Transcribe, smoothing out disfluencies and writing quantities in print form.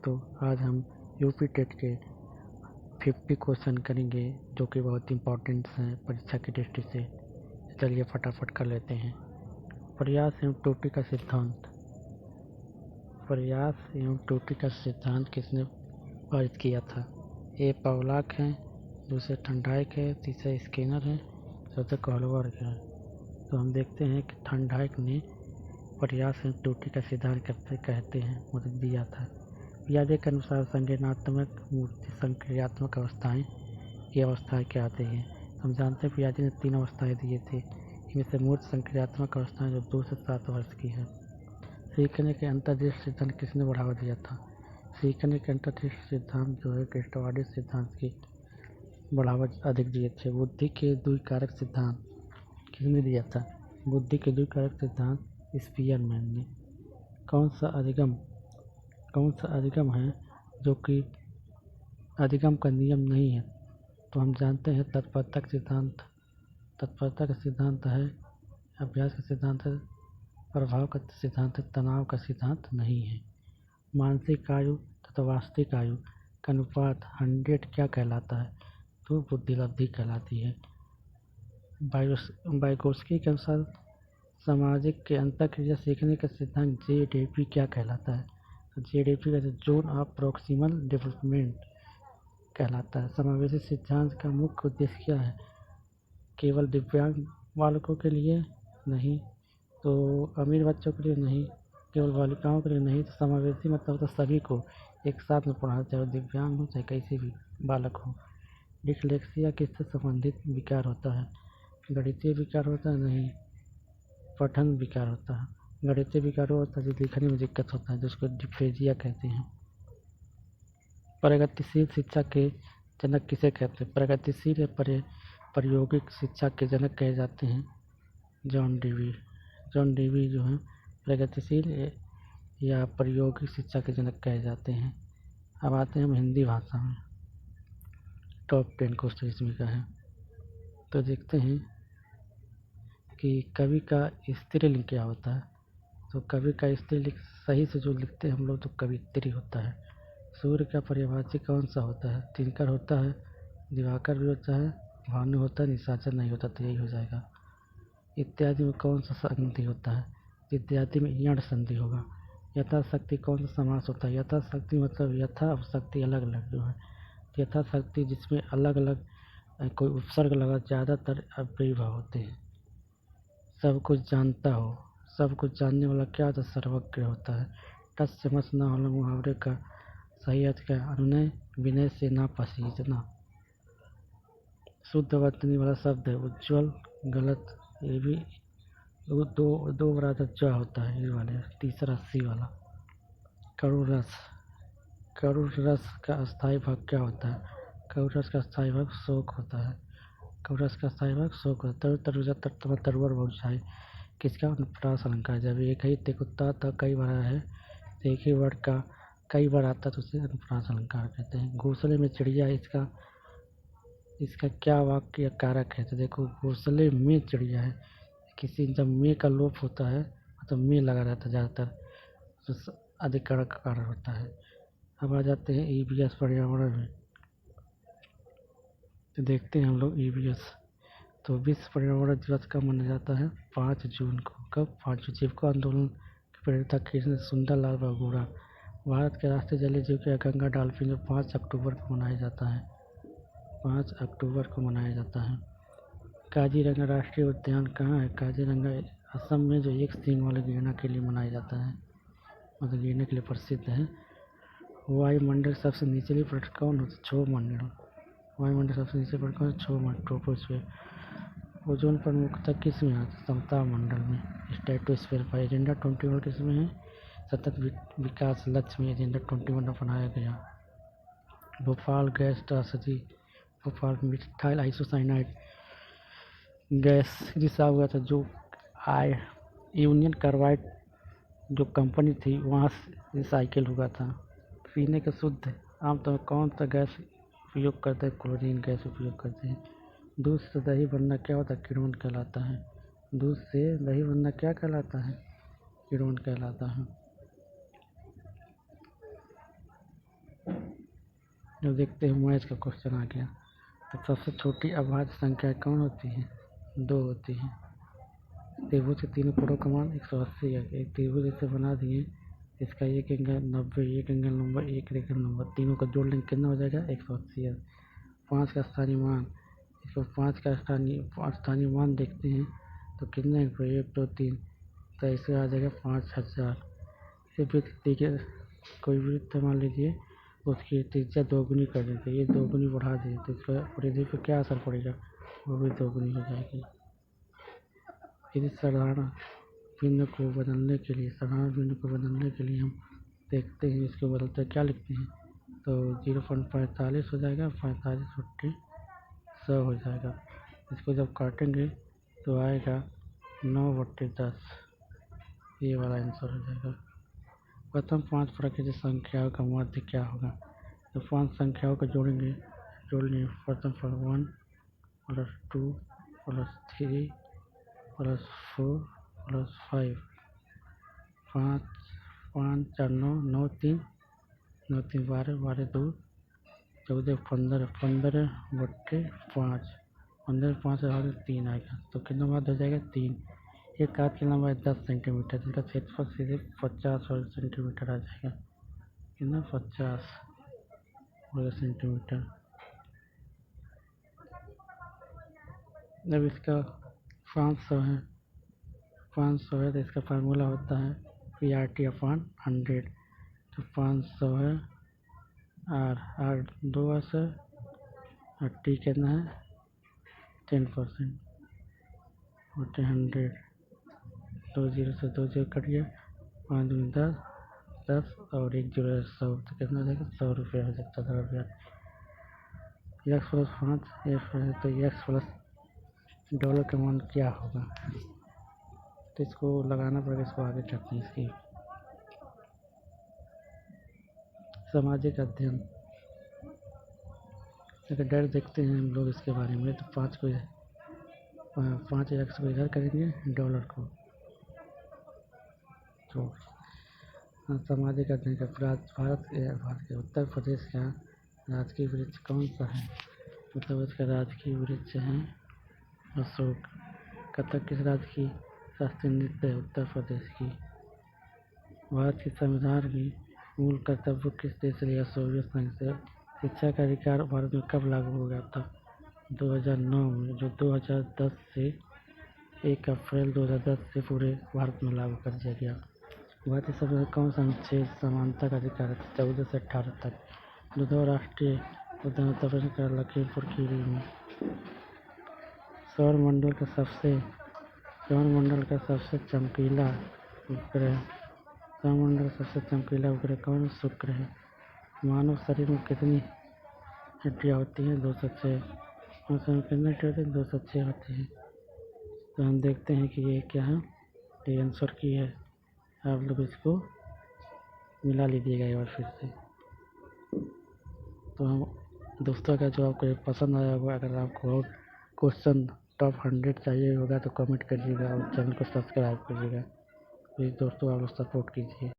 दोस्तों, आज हम यूपी टेट के 50 क्वेश्चन करेंगे जो कि बहुत इंपॉर्टेंट हैं परीक्षा की दृष्टि से। चलिए फटाफट कर लेते हैं। प्रयास एवं त्रुटि का सिद्धांत। प्रयास एवं त्रुटि का सिद्धांत किसने पारित किया था? ए पॉलाक है, दूसरे थर्नडाइक है, तीसरा स्किनर है, चौथा कोहलबर्ग है। तो हम देखते हैं कि थर्नडाइक ने प्रयास एवं त्रुटि का सिद्धांत कैसे कहते हैं मतलब दिया था। पियाजे के अनुसार संज्ञानात्मक मूर्ति संक्रियात्मक अवस्थाएं की अवस्थाएं क्या आती हैं? हम जानते हैं पियाजे ने 3 अवस्थाएं दिए थे। इनमें से मूर्त संक्रियात्मक अवस्थाएं जो 2 से 7 वर्ष की है। सीखने के अंतर्दृष्टि सिद्धांत किसने बढ़ावा दिया था? सीखने के अंतर्दृष्टि सिद्धांत जो है क्रिस्टोवाडिस सिद्धांत की बढ़ावा अधिक दिए थे। बुद्धि के द्विकारक सिद्धांत किसने दिया था? बुद्धि के द्विकारक सिद्धांत स्पीयरमैन ने। कौन सा अधिगम है जो कि अधिगम का नियम नहीं है? तो हम जानते हैं तत्परता का सिद्धांत। तत्परता का सिद्धांत है, अभ्यास का सिद्धांत है, प्रभाव का सिद्धांत है, तनाव का सिद्धांत नहीं है। मानसिक आयु तथा वास्तविक आयु का अनुपात 100 क्या कहलाता है? तो बुद्धिलब्धि कहलाती है। वाइगोत्स्की के अनुसार सामाजिक के अंतःक्रिया सीखने का सिद्धांत JDP क्या कहलाता है? तो JDP का जोन ऑफ प्रोक्सिमल डेवलपमेंट कहलाता है। समावेशी सिद्धांत का मुख्य उद्देश्य क्या है? केवल दिव्यांग बालकों के लिए नहीं, तो अमीर बच्चों के लिए नहीं, केवल बालिकाओं के लिए नहीं, तो समावेशी मतलब तो सभी को एक साथ में पढ़ाना, चाहे दिव्यांग हो चाहे कैसे भी बालक हो। डिसलेक्सिया किससे संबंधित विकार होता है? गणितीय विकार होता है? नहीं, पठन विकार होता है। गणितीय विकार होता है जो लिखने में दिक्कत होता है, जिसको डिस्लेक्सिया कहते हैं। प्रगतिशील शिक्षा के जनक किसे कहते हैं? प्रगतिशील या प्रायोगिक शिक्षा के जनक कहे जाते हैं जॉन डेवी। जॉन डेवी जो है प्रगतिशील या प्रायोगिक शिक्षा के जनक कहे जाते हैं। अब आते हैं हम हिंदी भाषा में। टॉप 10 क्वेश्चन इसमें का है। तो देखते हैं कि कवि का स्त्रीलिंग क्या होता है। तो कवि का स्त्रीलिंग सही से जो लिखते हैं हम लोग तो कवित्री होता है। सूर्य का पर्यायवाची कौन सा होता है? दिनकर होता है, दिवाकर भी होता है, भानु होता है, निशाचर नहीं होता, तो यही हो जाएगा। इत्यादि में कौन सा संधि होता है? इत्यादि में यण संधि होगा। यथाशक्ति कौन सा समास होता है? यथाशक्ति मतलब यथा और शक्ति अलग अलग जो है। यथाशक्ति जिसमें अलग अलग कोई उपसर्ग लगा, ज़्यादातर अव्ययीभाव होते हैं। सब कुछ जानता हो, सब कुछ जानने वाला क्या होता है? सर्वज्ञ होता है। टच से मस ना होना मुहावरे का सही अर्थ क्या? अनुनय विनय से ना पसीजना। शुद्ध वर्तनी वाला शब्द है उज्ज्वल, गलत। ये भी दो बराबर ज होता है ये वाले। तीसरा सी वाला। करुण रस। करुण रस का अस्थायी भाग क्या होता है? करुण रस का अस्थायी भाग शोक होता है। करुण रस का अस्थायी भाग शोक होता है। तरुजा तत्व तरुवर बहुछाई किसका अनुप्रास अलंकार? जब एक ही कुत्ता था कई बार आया है, तो एक ही वर्ड का कई बार आता तो उसे अनुप्रास अलंकार कहते हैं। घोंसले में चिड़िया, इसका क्या वाक्य या कारक है? तो देखो घोंसले में चिड़िया है, किसी जब में का लोप होता है तो में लगा रहता है ज़्यादातर, तो अधिकरण का कारण होता है। अब आ जाते हैं EVS पर्यावरण में। तो देखते हैं हम लोग EVS। तो विश्व पर्यावरण दिवस कब मनाया जाता है? 5 जून को। कब? 5 जून। जीविका आंदोलन के प्रेरक कृष्ण सुंदरलाल बगुड़ा। भारत के राष्ट्रीय जलीय जीव क्या? गंगा डॉल्फिन, जो 5 अक्टूबर को मनाया जाता है। 5 अक्टूबर को मनाया जाता है। काजीरंगा राष्ट्रीय उद्यान कहाँ है? काजीरंगा असम में, जो एक सींग वाले गैंडा के लिए मनाया जाता है, मतलब गैंडे के लिए प्रसिद्ध है। वायुमंडल सबसे निचली परत कौन होता है? क्षोभ मंडल। वायुमंडल सबसे नीचे परत कौन? क्षोभ मंडल, ट्रोपोस्फीयर। ओजोन पर मुख्यतः किस में आता है? समताप मंडल में, स्ट्रेटोस्फीयर पर। एजेंडा 21 किस में है? सतत विकास लक्ष्य में एजेंडा 21 अपनाया गया। भोपाल गैस त्रासदी। भोपाल में मिथाइल आइसोसाइनाइड गैस रिसाव हुआ था, जो यूनियन कार्बाइड जो कंपनी थी वहाँ से रिसाइकिल हुआ था। पीने के शुद्ध आमतौर कौन सा गैस उपयोग करते हैं? क्लोरीन गैस उपयोग करते हैं। दूध से दही बनना क्या होता है? किण्वन कहलाता है। दूध से दही बनना क्या कहलाता है? किण्वन कहलाता है। अब देखते हैं मैथ का क्वेश्चन आ गया। तो सबसे छोटी अभाज्य संख्या कौन होती है? 2 होती है। त्रिभुज के तीनों कोणों का मान 180 है। एक त्रिभुज इसे बना दिए, इसका एक एंगल 90, एक एंगल 90, एक एंगल 90, तीनों का जोड़ लेंगे कितना हो जाएगा? 180 है। 5 का स्थानीय मान, इसको 5 का स्थानीय मान देखते हैं तो कितने अंक पे? 1 2 3, तो इससे आ जाएगा 5000। इसे वृत्त देखिए, कोई वृत्त मान लीजिए, उसकी त्रिज्या दोगुनी कर देते, ये दोगुनी बढ़ा दिए तो इसका परिधि पर क्या असर पड़ेगा? वो भी दोगुनी हो जाएगी। यदि साधारण बिंदु को बदलने के लिए हम देखते हैं, इसको बदलते क्या लिखते हैं? तो 0.45 हो जाएगा, 45 50 100 हो जाएगा। इसको जब काटेंगे तो आएगा 9/10, ये वाला आंसर हो जाएगा। प्रथम 5 प्राकृतिक संख्याओं का माध्य क्या होगा? तो 5 संख्याओं को जोड़ लेंगे। प्रथम 1 + 2 + 3 + 4 + 5, 5 5 4 9, 9 3, 9 3 12, 12 2 14 15, 15/5, 15 3 आएगा, तो कितना बात हो जाएगा? 3। एक काट की लंबाई 10 सेंटीमीटर, जिसका क्षेत्रफल सीधे 50 वर्ग सेंटीमीटर आ जाएगा। कितना? 50 वर्ग सेंटीमीटर। जब इसका 500 है, तो इसका फार्मूला होता है PRT/100। तो 500 है, R 2 से, और T कितना है? 10% होते 100। 2 0 से 2 0 कट गया, 5 दूनी 10, 10 और 1 0 है 100, तो कितना हो जाएगा? 100 रुपये हो जाता है। 100 रुपया। x + 5 है, तो x प्लस डॉलर का मान क्या होगा? तो इसको लगाना पड़ेगा, इसको आगे चलते हैं। इसकी सामाजिक अध्ययन अगर डर देखते हैं हम लोग इसके बारे में, तो 5 x को इधर करेंगे, डॉलर को। तो सामाजिक अध्ययन का भारत के उत्तर प्रदेश का राजकीय वृक्ष कौन सा है? उत्तर प्रदेश का राजकीय वृक्ष है अशोक। कथक किस राज्य की शास्त्रीय नृत्य है? उत्तर प्रदेश की। भारत के संविधान की मूल कर्तव्य किस देश से लिया? सोवियत संघ से। शिक्षा का अधिकार भारत में कब लागू हो गया था? 2009 में, जो 2010 से 1 अप्रैल 2010 से पूरे भारत में लागू कर दिया गया। भारतीय संविधान कौन सा अनुच्छेद समानता का अधिकार है? 14 से 18 तक। दुधवा राष्ट्रीय उद्यान उत्तर प्रदेश का लखीमपुर खीरी में। सौरमंडल का सबसे चमकीला उपग्रह कौन? शुक्र है। मानव शरीर में कितनी हड्डियाँ होती हैं? 206। मानव शरीर में कितनी हड्डियाँ होती हैं? 206 होती हैं। तो हम देखते हैं कि ये क्या है, ये आंसर की है। आप लोग इसको मिला लीजिएगा एक बार फिर से। तो हम दोस्तों का जो आपको पसंद आया होगा, अगर आपको और क्वेश्चन टॉप 100 चाहिए होगा तो कमेंट करिएगा और चैनल को सब्सक्राइब करिएगा। प्लीज़ दोस्तों, आप लोग सपोर्ट कीजिए।